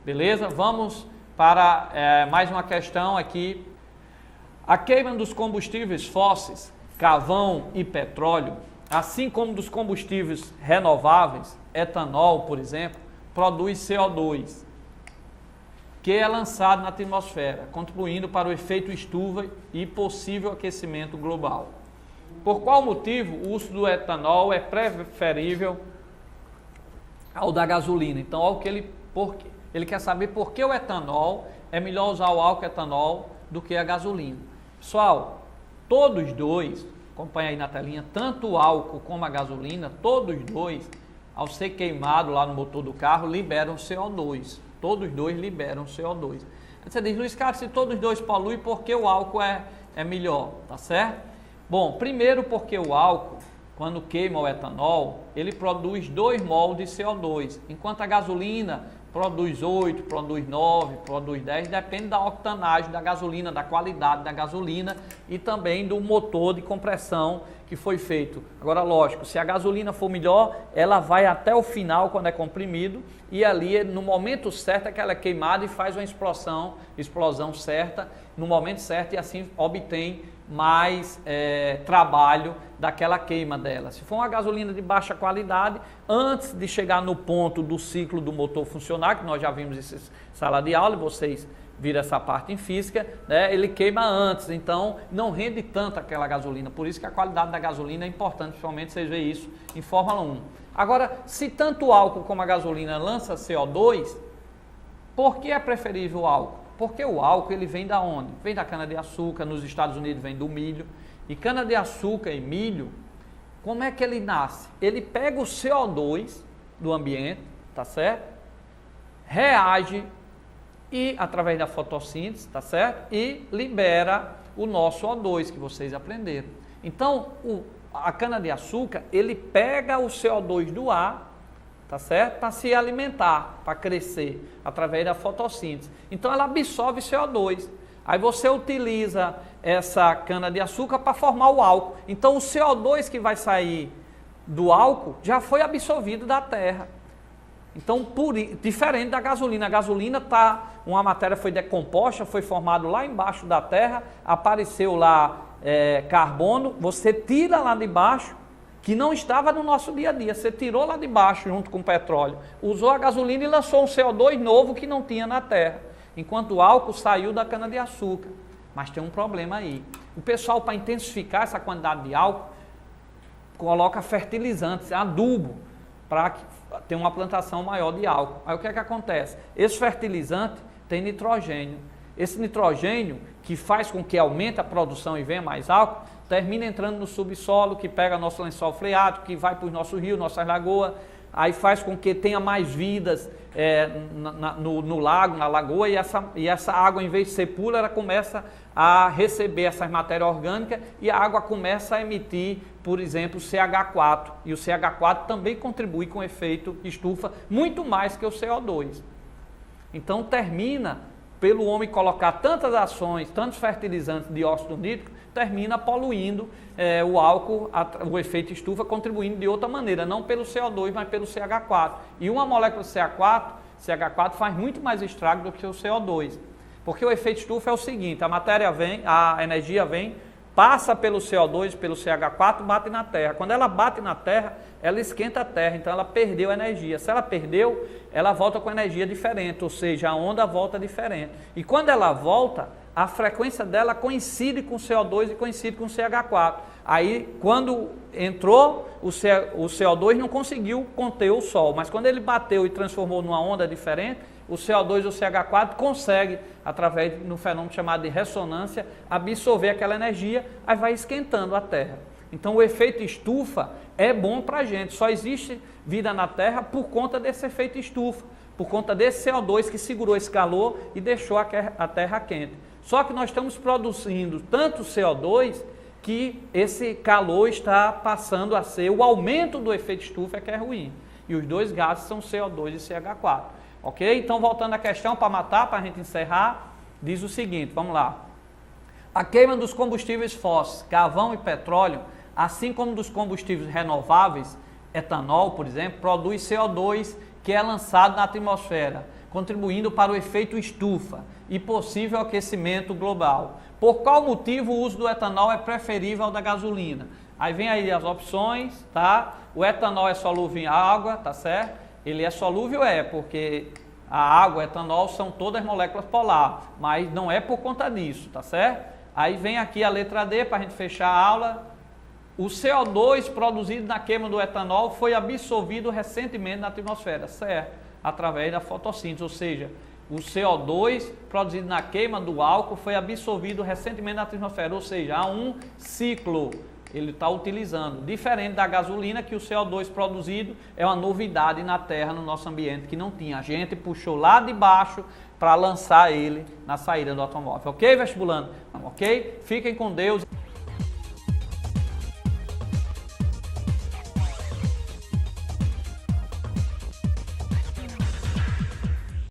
Beleza? Vamos para mais uma questão aqui. A queima dos combustíveis fósseis, carvão e petróleo, assim como dos combustíveis renováveis, etanol, por exemplo, produz CO2, que é lançado na atmosfera, contribuindo para o efeito estufa e possível aquecimento global. Por qual motivo o uso do etanol é preferível ao da gasolina? Então, ele quer saber por que o etanol é melhor usar o álcool etanol do que a gasolina. Pessoal, todos dois, acompanha aí na telinha, tanto o álcool como a gasolina, todos dois, ao ser queimado lá no motor do carro, liberam CO2. Todos dois liberam CO2. Aí você diz, Luiz Carlos, se todos dois poluem, por que o álcool é melhor? Tá certo? Bom, primeiro porque o álcool, quando queima o etanol, ele produz 2 mol de CO2, enquanto a gasolina produz 8, produz 9, produz 10, depende da octanagem da gasolina, da qualidade da gasolina e também do motor de compressão que foi feito. Agora, lógico, se a gasolina for melhor, ela vai até o final quando é comprimido e ali, no momento certo, é que ela é queimada e faz uma explosão certa, no momento certo e assim obtém mais trabalho daquela queima dela. Se for uma gasolina de baixa qualidade, antes de chegar no ponto do ciclo do motor funcionar, que nós já vimos em sala de aula, e vocês viram essa parte em física, né, ele queima antes, então não rende tanto aquela gasolina, por isso que a qualidade da gasolina é importante, principalmente vocês veem isso em Fórmula 1. Agora, se tanto o álcool como a gasolina lança CO2, por que é preferível o álcool? Porque o álcool ele vem da onde? Vem da cana-de-açúcar, nos Estados Unidos vem do milho. E cana-de-açúcar e milho, como é que ele nasce? Ele pega o CO2 do ambiente, tá certo? Reage e através da fotossíntese, tá certo? E libera o nosso O2 que vocês aprenderam. Então, a cana-de-açúcar, ele pega o CO2 do ar, tá certo? Para se alimentar, para crescer, através da fotossíntese. Então, ela absorve CO2. Aí você utiliza essa cana-de-açúcar para formar o álcool. Então, o CO2 que vai sair do álcool já foi absorvido da terra. Então, diferente da gasolina. A gasolina uma matéria foi decomposta, foi formado lá embaixo da terra, apareceu lá carbono, você tira lá de baixo, que não estava no nosso dia a dia. Você tirou lá de baixo junto com o petróleo, usou a gasolina e lançou um CO2 novo que não tinha na terra. Enquanto o álcool saiu da cana-de-açúcar. Mas tem um problema aí. O pessoal, para intensificar essa quantidade de álcool, coloca fertilizantes, adubo, para ter uma plantação maior de álcool. Aí o que é que acontece? Esse fertilizante tem nitrogênio. Esse nitrogênio, que faz com que aumente a produção e venha mais álcool, termina entrando no subsolo, que pega nosso lençol freático, que vai para os nossos rios, nossas lagoas, aí faz com que tenha mais vidas no lago, na lagoa, e essa água, em vez de ser pura, ela começa a receber essas matérias orgânicas e a água começa a emitir, por exemplo, o CH4. E o CH4 também contribui com o efeito estufa, muito mais que o CO2. Então termina, pelo homem colocar tantas ações, tantos fertilizantes de óxido nítrico, termina poluindo o álcool, o efeito estufa, contribuindo de outra maneira, não pelo CO2, mas pelo CH4. E uma molécula de CH4 faz muito mais estrago do que o CO2. Porque o efeito estufa é o seguinte, a energia vem, passa pelo CO2, pelo CH4, bate na Terra. Quando ela bate na Terra, ela esquenta a Terra, então ela perdeu a energia. Se ela perdeu, ela volta com energia diferente, ou seja, a onda volta diferente. E quando ela volta, a frequência dela coincide com o CO2 e coincide com o CH4. Aí, quando entrou, o CO2 não conseguiu conter o Sol, mas quando ele bateu e transformou numa onda diferente, o CO2 e o CH4 consegue, através de um fenômeno chamado de ressonância, absorver aquela energia, aí vai esquentando a Terra. Então, o efeito estufa é bom para a gente, só existe vida na Terra por conta desse efeito estufa, por conta desse CO2 que segurou esse calor e deixou a Terra quente. Só que nós estamos produzindo tanto CO2 que esse calor está passando a ser, o aumento do efeito estufa que é ruim. E os dois gases são CO2 e CH4. Ok? Então, voltando à questão, para a gente encerrar, diz o seguinte, vamos lá. A queima dos combustíveis fósseis, carvão e petróleo, assim como dos combustíveis renováveis, etanol, por exemplo, produz CO2 que é lançado na atmosfera, contribuindo para o efeito estufa e possível aquecimento global. Por qual motivo o uso do etanol é preferível ao da gasolina? Aí vem aí as opções, tá? O etanol é solúvel em água, tá certo? Ele é solúvel, porque a água e o etanol são todas moléculas polares, mas não é por conta disso, tá certo? Aí vem aqui a letra D para a gente fechar a aula. O CO2 produzido na queima do etanol foi absorvido recentemente na atmosfera, certo? Através da fotossíntese, ou seja, o CO2 produzido na queima do álcool foi absorvido recentemente na atmosfera, ou seja, há um ciclo, ele está utilizando, diferente da gasolina, que o CO2 produzido é uma novidade na Terra, no nosso ambiente, que não tinha. A gente puxou lá de baixo para lançar ele na saída do automóvel. Ok, vestibulando? Ok? Fiquem com Deus.